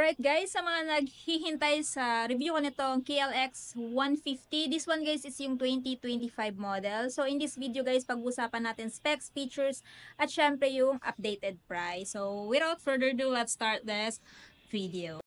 Alright guys, sa mga naghihintay sa review ko nitong KLX 150, this one guys is yung 2025 model. So in this video guys, pag-usapan natin specs, features, at syempre yung updated price. So without further ado, let's start this video.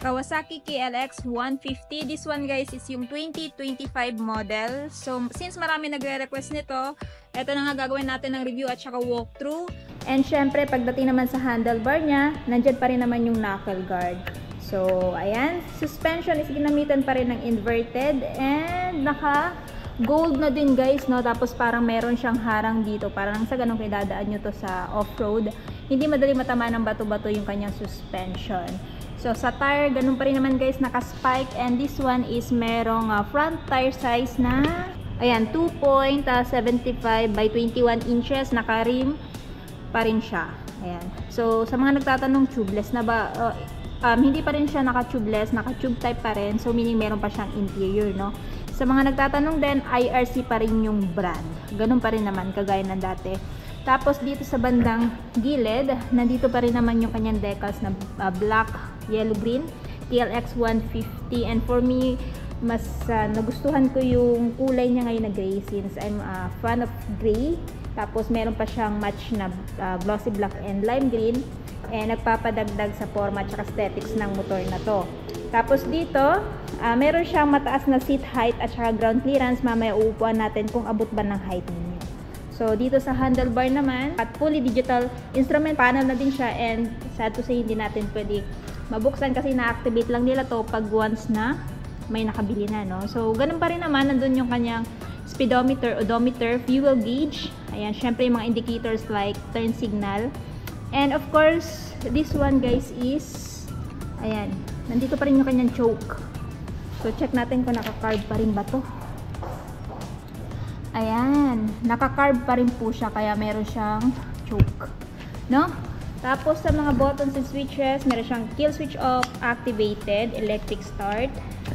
Kawasaki KLX 150. This one guys is yung 2025 model. So since marami nagre-request nito, eto na nga gagawin natin ng review at saka walkthrough. And syempre pagdating naman sa handlebar niya, nandyan pa rin naman yung knuckle guard. So ayan, suspension is ginamitan pa rin ng inverted and naka gold na din guys, no? Tapos parang meron siyang harang dito, parang sa ganun kayo dadaan nyo to sa off-road. Hindi madali matama ng bato-bato yung kanyang suspension. So sa tire, ganun pa rin naman guys, naka-spike, and this one is merong front tire size na ayan, 2.75 by 21 inches, naka-rim pa rin siya. Ayan. So sa mga nagtatanong tubeless na ba, hindi pa rin siya naka-tubeless, naka-tube type pa rin. So meaning meron pa siyang interior, no? Sa mga nagtatanong din, IRC pa rin yung brand. Ganun pa rin naman, kagaya ng dati. Tapos dito sa bandang gilid, nandito pa rin naman yung kanyang decals na black, yellow, green, KLX 150. And for me, mas nagustuhan ko yung kulay niya ngayon na gray since I'm a fan of gray. Tapos meron pa siyang match na glossy black and lime green. And nagpapadagdag sa forma at aesthetics ng motor na to. Tapos dito, meron siyang mataas na seat height at saka ground clearance. Mamaya uupuan natin kung abot ba ng height ninyo. So dito sa handlebar naman, at fully digital instrument panel na din siya, and sad to say hindi natin pwede mabuksan kasi na-activate lang nila to pag once na may nakabili na, no? So ganun pa rin naman, nandun yung kanyang speedometer, odometer, fuel gauge. Ayan, syempre yung mga indicators like turn signal. And of course, this one guys is, ayan, nandito pa rin yung kanyang choke. So check natin kung naka-carb pa rin ba to. Ayan, naka-carb pa rin po siya, kaya meron siyang choke, no? Tapos sa mga buttons and switches, meron siyang kill switch off, activated, electric start.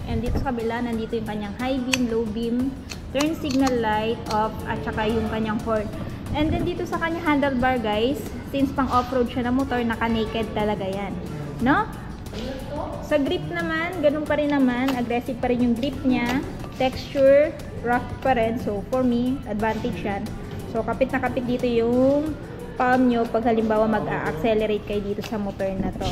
And dito sa kabila, nandito yung kanyang high beam, low beam, turn signal light off, at saka yung kanyang horn. And then dito sa kanyang handlebar guys, since pang off-road siya na motor, naka-naked talaga yan, no? Sa grip naman, ganun pa rin naman, aggressive pa rin yung grip niya, texture, rough pa rin. So for me, advantage yan. So kapit na kapit dito yung palm nyo pag halimbawa mag-accelerate kayo dito sa motor na to.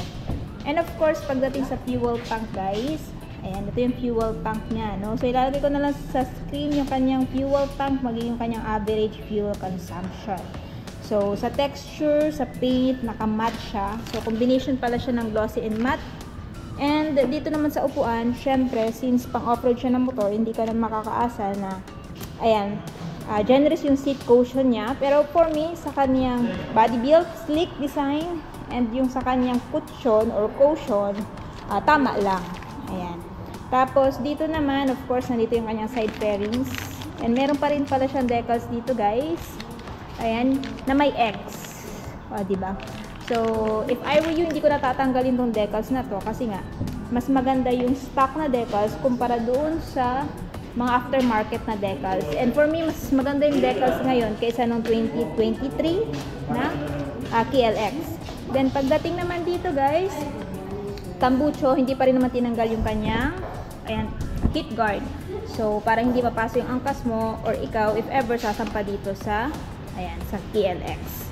And of course, pagdating sa fuel tank guys, ayan, ito yung fuel tank niya, no? So ilalagay ko na lang sa screen yung kanyang fuel tank, magiging yung kanyang average fuel consumption. So sa texture, sa paint, naka-matte siya. So combination pala siya ng glossy and matte. And dito naman sa upuan, syempre, since pang off-road siya ng motor, hindi ka na makakaasa na, ayan, generous yung seat cushion niya. Pero for me, sa kanyang body build, sleek design, and yung sa kanyang cushion or cushion, tama lang. Ayan. Tapos dito naman, of course, nandito yung kanyang side fairings. And meron pa rin pala siyang decals dito guys. Ayan, na may X. O, diba? So, if I were you, hindi ko natatanggalin tong decals na to kasi nga, mas maganda yung stock na decals kumpara doon sa mga aftermarket na decals. And for me, mas maganda yung decals ngayon kaysa nung 2023 na KLX. Then, pagdating naman dito guys, tambucho, hindi pa rin naman tinanggal yung kanyang, ayan, heat guard. So, para hindi mapasok yung angkas mo or ikaw, if ever, sasampa dito sa, ayan, sa KLX.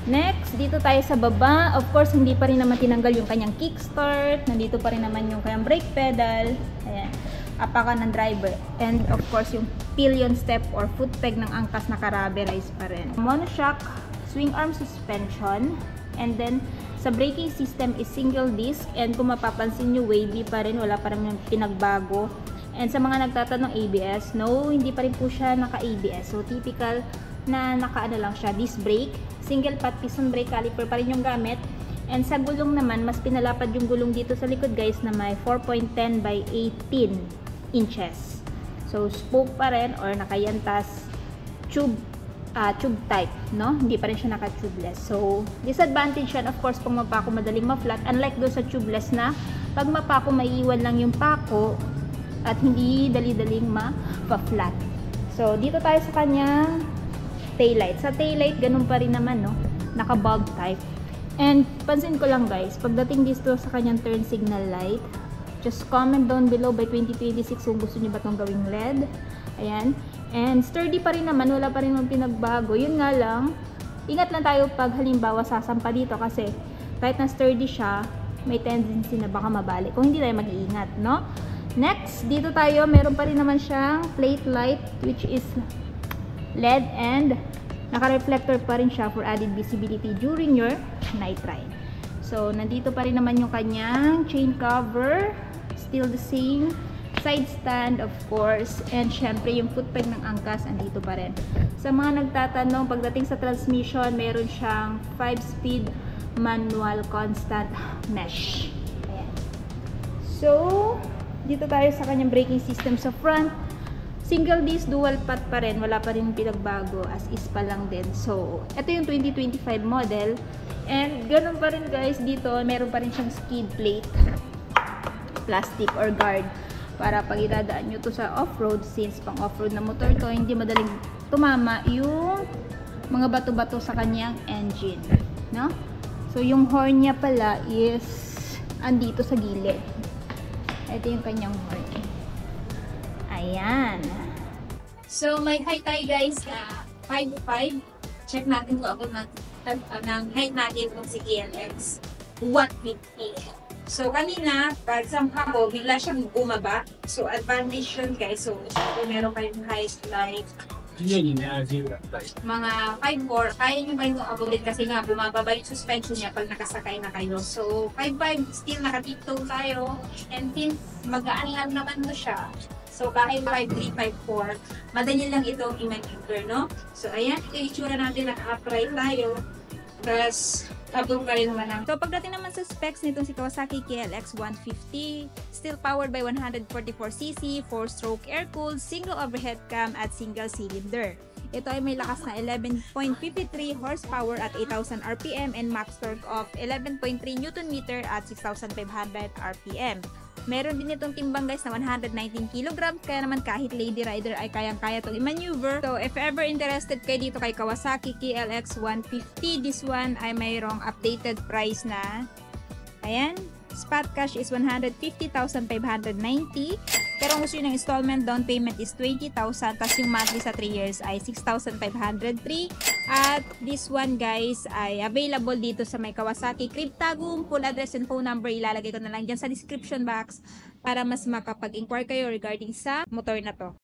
Next, dito tayo sa baba. Of course, hindi pa rin naman tinanggal yung kanyang kickstart. Nandito pa rin naman yung kanyang brake pedal. Ayan, apakan ng driver. And of course, yung pillion step or foot peg ng angkas naka-rubberized pa rin. Monoshock, swing arm suspension. And then, sa braking system is single disc. And kung mapapansin nyo, wavy pa rin. Wala pa rin pinagbago. And sa mga nagtatanong ABS, no, hindi pa rin po siya naka-ABS. So, typical na nakaano lang siya, disc brake. Single pot piston brake caliper pa rin yung gamit. And sa gulong naman, mas pinalapad yung gulong dito sa likod guys na may 4.10 by 18 inches. So spoke pa rin or nakayantas tube type, no? Hindi pa rin siya naka-tubeless. So disadvantage yan of course pag mapako madaling ma-flat, unlike doon sa tubeless na pag mapako maiiwan lang yung pako at hindi dali-daling ma-flat. So dito tayo sa kanyang taillight. Sa taillight ganun pa rin naman, no? Naka-bulb type. And pansin ko lang guys, pagdating dito sa kanyang turn signal light, just comment down below by 2026 kung gusto niyo ba itong gawing LED. Ayan. And sturdy pa rin naman, wala pa rin naman pinagbago. Yun nga lang, ingat lang tayo pag halimbawa sasampa dito kasi kahit na sturdy siya, may tendency na baka mabalik kung hindi tayo mag-iingat, no? Next, dito tayo, meron pa rin naman siyang plate light which is LED and naka-reflector pa rin siya for added visibility during your night ride. So, nandito pa rin naman yung kanyang chain cover. Still the same. Side stand, of course. And syempre, yung foot peg ng angkas, andito pa rin. Sa mga nagtatanong, pagdating sa transmission, meron siyang 5-speed manual constant mesh. Ayan. So, dito tayo sa kanyang braking system sa front. Single disc, dual pot pa rin. Wala pa rin pinagbago. As is pa lang din. So, ito yung 2025 model. And, ganun pa rin guys. Dito, meron pa rin siyang skid plate. Plastic or guard. Para pag idadaan nyo to sa off-road, since pang off-road na motor to, hindi madaling tumama yung mga bato-bato sa kanyang engine. No? So, yung horn niya pala is andito sa gilid. Ito yung kanyang horn. Ayan. So, may height tayo guys na 5'5". Check natin kung ako ng height natin kung si KLX. 150. So, kanina, pag sampa ko, bigla siyang bumaba. So, advantage yun guys. So, kung meron kayong height like mga 5'4", kaya nyo ba yung abulid kasi nga bumababa yung suspension niya pag nakasakay na kayo. So, 5'5", still nakatiptoe tayo. And since magaan lang naman mo siya, so kahit 5'3", 5'4", madali lang itong i-maneuver, no? So, ayan, ito yung itsura natin, naka-upright tayo. Tapos, abong ka rin naman ang... So, pagdating naman sa specs nitong si Kawasaki KLX 150, still powered by 144cc, 4-stroke air-cooled, single overhead cam at single cylinder. Ito ay may lakas na 11.53 horsepower at 8,000 RPM and max torque of 11.3 Nm at 6,500 RPM. Meron din itong timbang guys na 119 kg, kaya naman kahit lady rider ay kayang-kaya itong i-maneuver. So if ever interested kayo dito kay Kawasaki KLX 150, this one ay mayroong updated price na, ayan, spot cash is 150,590. Pero kung gusto nyo ng installment, down payment is 20,000, tapos yung monthly sa 3 years ay 6,503. At this one guys ay available dito sa may Kawasaki Cryptagum. Full address and phone number ilalagay ko na lang dyan sa description box para mas makapag-inquire kayo regarding sa motor na to.